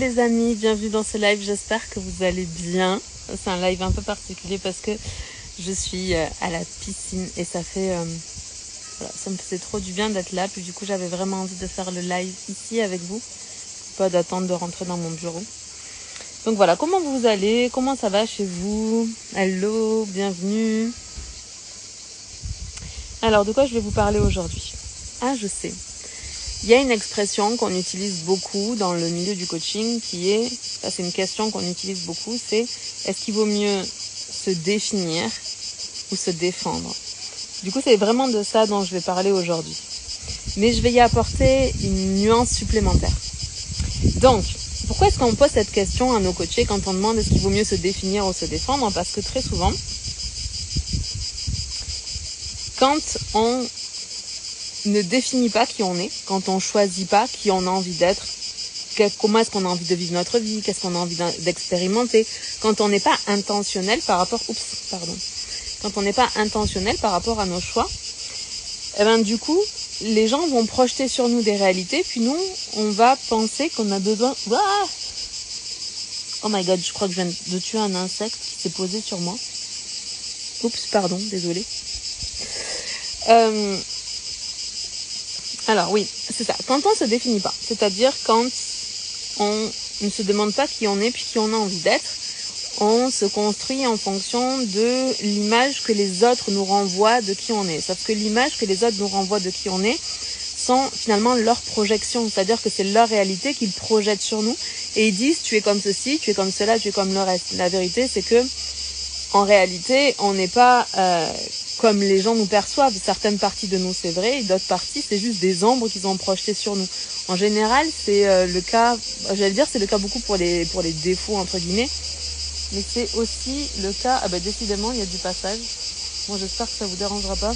les amis, bienvenue dans ce live, j'espère que vous allez bien. C'est un live un peu particulier parce que je suis à la piscine et ça fait... voilà, ça me faisait trop du bien d'être là, puis du coup j'avais vraiment envie de faire le live ici avec vous, pas d'attendre de rentrer dans mon bureau. Donc voilà, comment vous allez? Comment ça va chez vous? Hello, bienvenue. Alors de quoi je vais vous parler aujourd'hui? Ah, je sais. Il y a une expression qu'on utilise beaucoup dans le milieu du coaching qui est, ça c'est une question qu'on utilise beaucoup, c'est est-ce qu'il vaut mieux se définir ou se défendre? Du coup, c'est vraiment de ça dont je vais parler aujourd'hui. Mais je vais y apporter une nuance supplémentaire. Donc, pourquoi est-ce qu'on pose cette question à nos coachés quand on demande est-ce qu'il vaut mieux se définir ou se défendre? Parce que très souvent, quand on ne définit pas qui on est, quand on choisit pas qui on a envie d'être, comment est-ce qu'on a envie de vivre notre vie, qu'est-ce qu'on a envie d'expérimenter, quand on n'est pas intentionnel par rapport, quand on n'est pas intentionnel par rapport à nos choix, et ben du coup, les gens vont projeter sur nous des réalités, puis nous, on va penser qu'on a besoin. Oh my god, je crois que je viens de tuer un insecte qui s'est posé sur moi. Oups, pardon, désolée. Alors oui, c'est ça. Quand on se définit pas, c'est-à-dire quand on ne se demande pas qui on est puis qui on a envie d'être, on se construit en fonction de l'image que les autres nous renvoient de qui on est. Sauf que l'image que les autres nous renvoient de qui on est sont finalement leur projection, c'est-à-dire que c'est leur réalité qu'ils projettent sur nous et ils disent tu es comme ceci, tu es comme cela, tu es comme le reste. La vérité c'est que en réalité on n'est pas comme les gens nous perçoivent. Certaines parties de nous c'est vrai et d'autres parties c'est juste des ombres qu'ils ont projetées sur nous. En général c'est le cas, j'allais dire c'est le cas beaucoup pour les défauts entre guillemets, mais c'est aussi le cas, décidément il y a du passage, bon j'espère que ça vous dérangera pas,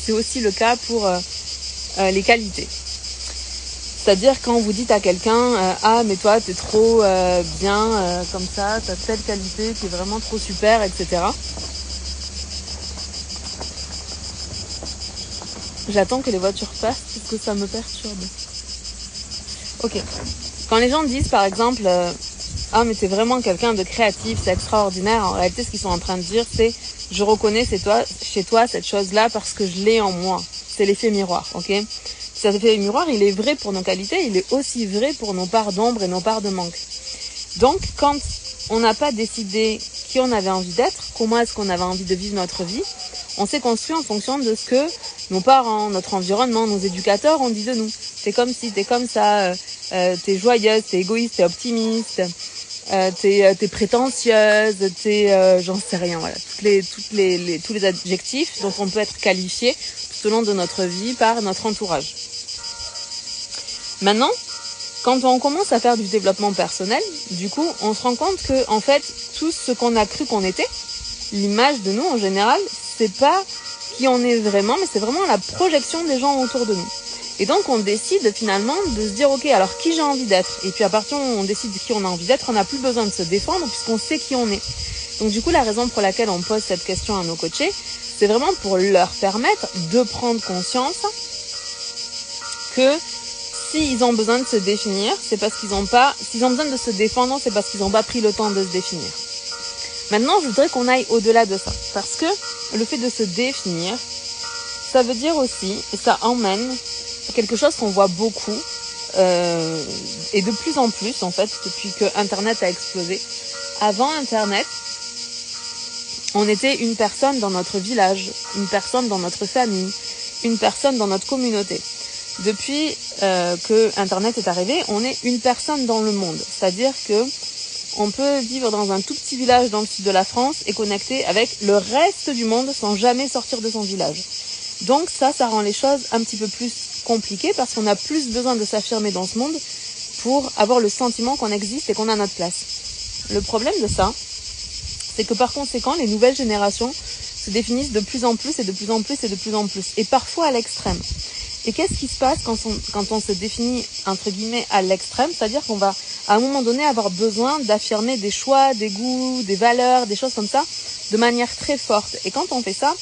c'est aussi le cas pour les qualités. C'est-à-dire quand vous dites à quelqu'un ah mais toi t'es trop bien comme ça, t'as telle qualité qui est vraiment trop super, etc. J'attends que les voitures passent parce que ça me perturbe. Ok. Quand les gens disent par exemple ah mais t'es vraiment quelqu'un de créatif, c'est extraordinaire, en réalité ce qu'ils sont en train de dire c'est je reconnais chez toi cette chose-là parce que je l'ai en moi. C'est l'effet miroir, ok? Cet effet miroir, il est vrai pour nos qualités, il est aussi vrai pour nos parts d'ombre et nos parts de manque. Donc quand on n'a pas décidé qui on avait envie d'être, comment est-ce qu'on avait envie de vivre notre vie, on s'est construit en fonction de ce que nos parents, notre environnement, nos éducateurs ont dit de nous. T'es comme ci, t'es comme ça, t'es joyeuse, t'es égoïste, t'es optimiste, t'es prétentieuse, j'en sais rien, voilà. Tous les adjectifs dont on peut être qualifié tout au long de notre vie par notre entourage. Maintenant, quand on commence à faire du développement personnel, du coup, on se rend compte que, en fait, tout ce qu'on a cru qu'on était, l'image de nous en général, c'est pas qui on est vraiment, mais c'est vraiment la projection des gens autour de nous. Et donc on décide finalement de se dire ok, alors qui j'ai envie d'être? Et puis à partir du moment où on décide de qui on a envie d'être, on n'a plus besoin de se défendre puisqu'on sait qui on est. Donc du coup la raison pour laquelle on pose cette question à nos coachés, c'est vraiment pour leur permettre de prendre conscience que s'ils ont besoin de se définir, c'est parce qu'ils n'ont pas, s'ils ont besoin de se défendre, c'est parce qu'ils n'ont pas pris le temps de se définir. Maintenant, je voudrais qu'on aille au-delà de ça. Parce que le fait de se définir, ça veut dire aussi, et ça emmène quelque chose qu'on voit beaucoup, et de plus en plus, en fait, depuis que Internet a explosé. Avant Internet, on était une personne dans notre village, une personne dans notre famille, une personne dans notre communauté. Depuis que Internet est arrivé, on est une personne dans le monde. C'est-à-dire que on peut vivre dans un tout petit village dans le sud de la France et connecter avec le reste du monde sans jamais sortir de son village. Donc ça rend les choses un petit peu plus compliquées parce qu'on a plus besoin de s'affirmer dans ce monde pour avoir le sentiment qu'on existe et qu'on a notre place. Le problème de ça, c'est que par conséquent, les nouvelles générations se définissent de plus en plus et de plus en plus et de plus en plus, et parfois à l'extrême. Et qu'est-ce qui se passe quand on se définit, entre guillemets, à l'extrême? C'est-à-dire qu'on va, à un moment donné, avoir besoin d'affirmer des choix, des goûts, des valeurs, des choses comme ça, de manière très forte. Et quand on fait ça,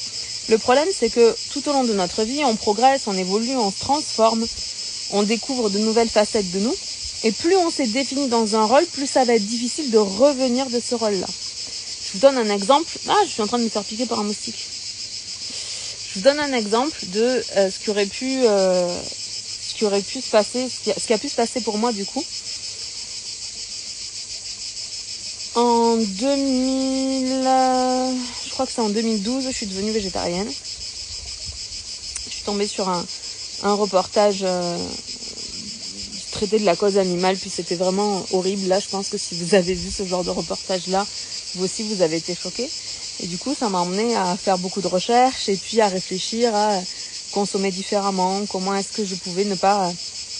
le problème, c'est que tout au long de notre vie, on progresse, on évolue, on se transforme, on découvre de nouvelles facettes de nous. Et plus on s'est défini dans un rôle, plus ça va être difficile de revenir de ce rôle-là. Je vous donne un exemple. Ah, je suis en train de me faire piquer par un moustique. Je vous donne un exemple de ce qui aurait pu se passer, ce qui a pu se passer pour moi du coup. En 2000, je crois que c'est en 2012, je suis devenue végétarienne. Je suis tombée sur un reportage qui traitait de la cause animale, puis c'était vraiment horrible. Là, je pense que si vous avez vu ce genre de reportage-là, vous aussi, vous avez été choqués. Et du coup, ça m'a emmenée à faire beaucoup de recherches et puis à réfléchir à consommer différemment, comment est-ce que je pouvais ne pas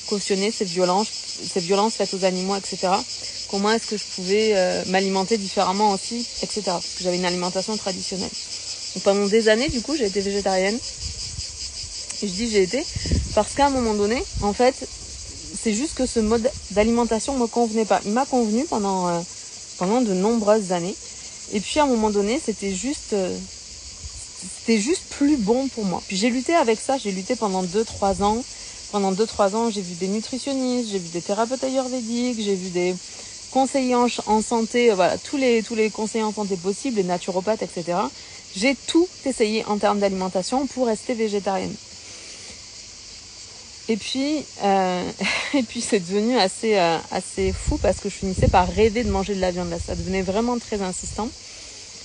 cautionner ces violences faites aux animaux, etc. Comment est-ce que je pouvais m'alimenter différemment aussi, etc. Parce que j'avais une alimentation traditionnelle. Donc pendant des années, du coup, j'ai été végétarienne. Et je dis j'ai été parce qu'à un moment donné, en fait, c'est juste que ce mode d'alimentation me convenait pas. Il m'a convenu pendant de nombreuses années. Et puis à un moment donné, c'était juste plus bon pour moi. Puis j'ai lutté avec ça, j'ai lutté pendant 2-3 ans. Pendant 2-3 ans, j'ai vu des nutritionnistes, j'ai vu des thérapeutes ayurvédiques, j'ai vu des conseillers en santé, voilà, tous les conseillers en santé possibles, les naturopathes, etc. J'ai tout essayé en termes d'alimentation pour rester végétarienne. Et puis c'est devenu assez fou parce que je finissais par rêver de manger de la viande. Là, ça devenait vraiment très insistant.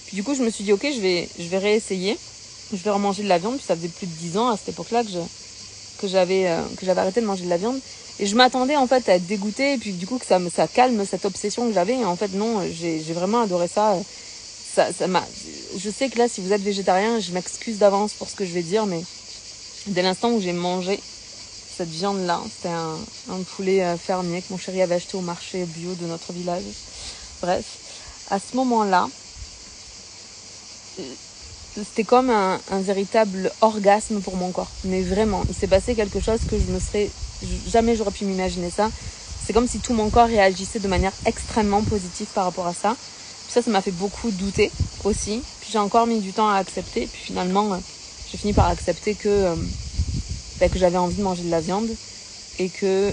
Puis du coup, je me suis dit, ok, je vais réessayer. Je vais remanger de la viande. Puis ça faisait plus de 10 ans à cette époque-là que j'avais arrêté de manger de la viande. Et je m'attendais en fait à être dégoûtée. Et puis du coup, que ça calme cette obsession que j'avais. Et en fait, non, j'ai vraiment adoré ça. Je sais que là, si vous êtes végétarien, je m'excuse d'avance pour ce que je vais dire, mais dès l'instant où j'ai mangé cette viande-là, c'était un poulet fermier que mon chéri avait acheté au marché bio de notre village. Bref, à ce moment-là, c'était comme un véritable orgasme pour mon corps. Mais vraiment, il s'est passé quelque chose que jamais j'aurais pu m'imaginer ça. C'est comme si tout mon corps réagissait de manière extrêmement positive par rapport à ça. Puis ça m'a fait beaucoup douter aussi. Puis j'ai encore mis du temps à accepter. Puis finalement, j'ai fini par accepter que j'avais envie de manger de la viande et que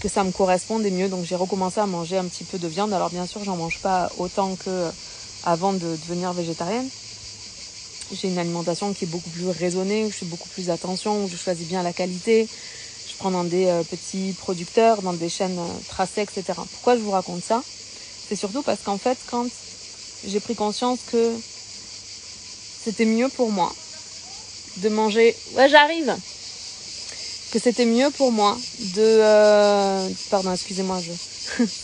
ça me correspondait mieux. Donc j'ai recommencé à manger un petit peu de viande. Alors bien sûr, j'en mange pas autant que avant de devenir végétarienne. J'ai une alimentation qui est beaucoup plus raisonnée, où je fais beaucoup plus attention, où je choisis bien la qualité. Je prends dans des petits producteurs, dans des chaînes tracées, etc. Pourquoi je vous raconte ça ? C'est surtout parce qu'en fait, quand j'ai pris conscience que c'était mieux pour moi de manger... Ouais, j'arrive. Que c'était mieux pour moi de... Pardon, excusez-moi,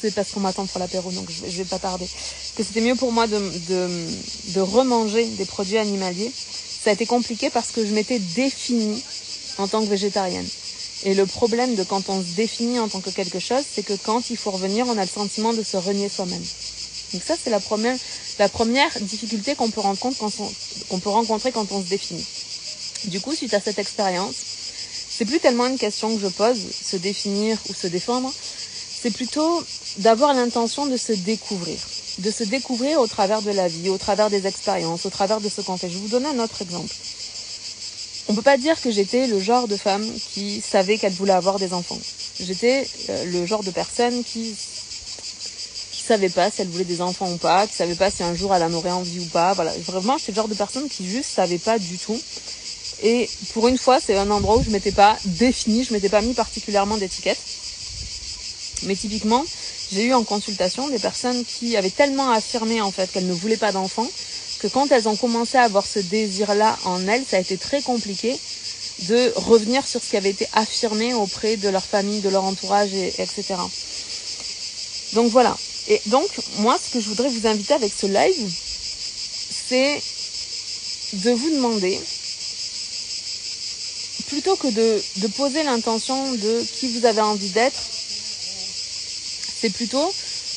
c'est parce qu'on m'attend pour l'apéro, donc je vais pas tarder. Que c'était mieux pour moi de remanger des produits animaliers. Ça a été compliqué parce que je m'étais définie en tant que végétarienne. Et le problème de quand on se définit en tant que quelque chose, c'est que quand il faut revenir, on a le sentiment de se renier soi-même. Donc ça, c'est la première difficulté qu'on peut rencontrer quand on se définit. Du coup, suite à cette expérience, c'est plus tellement une question que je pose, se définir ou se défendre, c'est plutôt d'avoir l'intention de se découvrir au travers de la vie, au travers des expériences, au travers de ce qu'on fait. Je vais vous donner un autre exemple. On peut pas dire que j'étais le genre de femme qui savait qu'elle voulait avoir des enfants. J'étais le genre de personne qui savait pas si elle voulait des enfants ou pas, qui savait pas si un jour elle en aurait envie ou pas. Voilà, vraiment, j'étais le genre de personne qui juste savait pas du tout. Et pour une fois, c'est un endroit où je m'étais pas définie, je m'étais pas mis particulièrement d'étiquette. Mais typiquement, j'ai eu en consultation des personnes qui avaient tellement affirmé en fait qu'elles ne voulaient pas d'enfants que quand elles ont commencé à avoir ce désir-là en elles, ça a été très compliqué de revenir sur ce qui avait été affirmé auprès de leur famille, de leur entourage, etc. Donc voilà. Et donc, moi, ce que je voudrais vous inviter avec ce live, c'est de vous demander, plutôt que de poser l'intention de qui vous avez envie d'être, c'est plutôt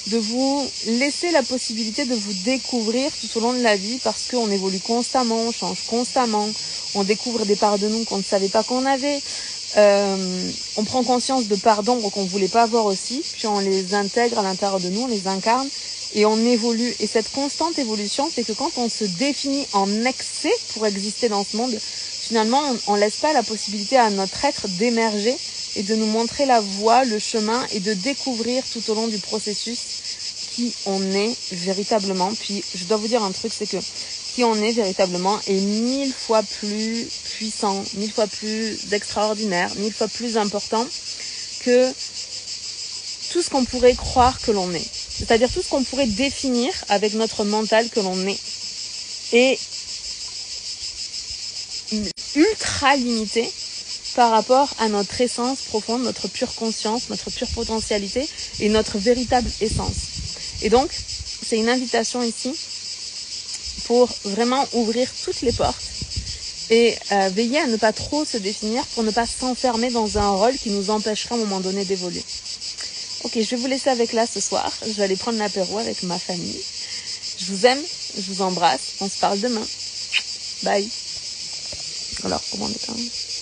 de vous laisser la possibilité de vous découvrir tout au long de la vie parce qu'on évolue constamment, on change constamment, on découvre des parts de nous qu'on ne savait pas qu'on avait, on prend conscience de parts d'ombre qu'on ne voulait pas avoir aussi, puis on les intègre à l'intérieur de nous, on les incarne et on évolue. Et cette constante évolution, c'est que quand on se définit en excès pour exister dans ce monde, finalement, on ne laisse pas la possibilité à notre être d'émerger et de nous montrer la voie, le chemin et de découvrir tout au long du processus qui on est véritablement. Puis je dois vous dire un truc, c'est que qui on est véritablement est 1000 fois plus puissant, 1000 fois plus extraordinaire, 1000 fois plus important que tout ce qu'on pourrait croire que l'on est. C'est-à-dire tout ce qu'on pourrait définir avec notre mental que l'on est. Et ultra limité par rapport à notre essence profonde, notre pure conscience, notre pure potentialité et notre véritable essence. Et donc, c'est une invitation ici pour vraiment ouvrir toutes les portes et veiller à ne pas trop se définir pour ne pas s'enfermer dans un rôle qui nous empêchera à un moment donné d'évoluer. Ok, je vais vous laisser avec là ce soir. Je vais aller prendre l'apéro avec ma famille. Je vous aime, je vous embrasse. On se parle demain. Bye. Alors, comment on est